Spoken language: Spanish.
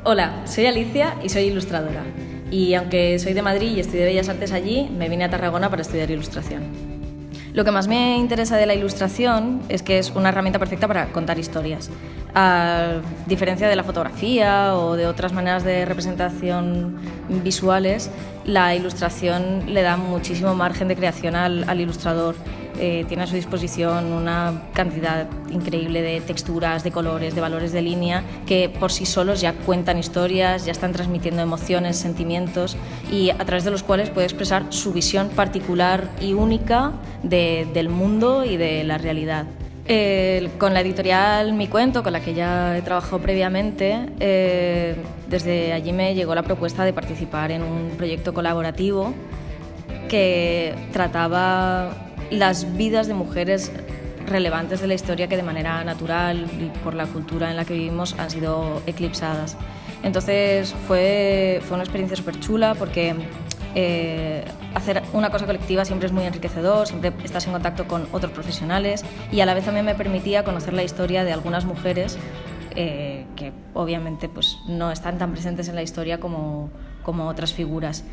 Hola, soy Alicia y soy ilustradora. Y aunque soy de Madrid y estudié Bellas Artes allí, me vine a Tarragona para estudiar ilustración. Lo que más me interesa de la ilustración es que es una herramienta perfecta para contar historias. A diferencia de la fotografía o de otras maneras de representación visuales, la ilustración le da muchísimo margen de creación al ilustrador. Tiene a su disposición una cantidad increíble de texturas, de colores, de valores de línea que por sí solos ya cuentan historias, ya están transmitiendo emociones, sentimientos y a través de los cuales puede expresar su visión particular y única del mundo y de la realidad. Con la editorial Mi Cuento, con la que ya he trabajado previamente, desde allí me llegó la propuesta de participar en un proyecto colaborativo que trataba las vidas de mujeres relevantes de la historia que de manera natural y por la cultura en la que vivimos han sido eclipsadas. Entonces fue una experiencia súper chula porque hacer una cosa colectiva siempre es muy enriquecedor, siempre estás en contacto con otros profesionales y a la vez también me permitía conocer la historia de algunas mujeres que obviamente pues, no están tan presentes en la historia como otras figuras.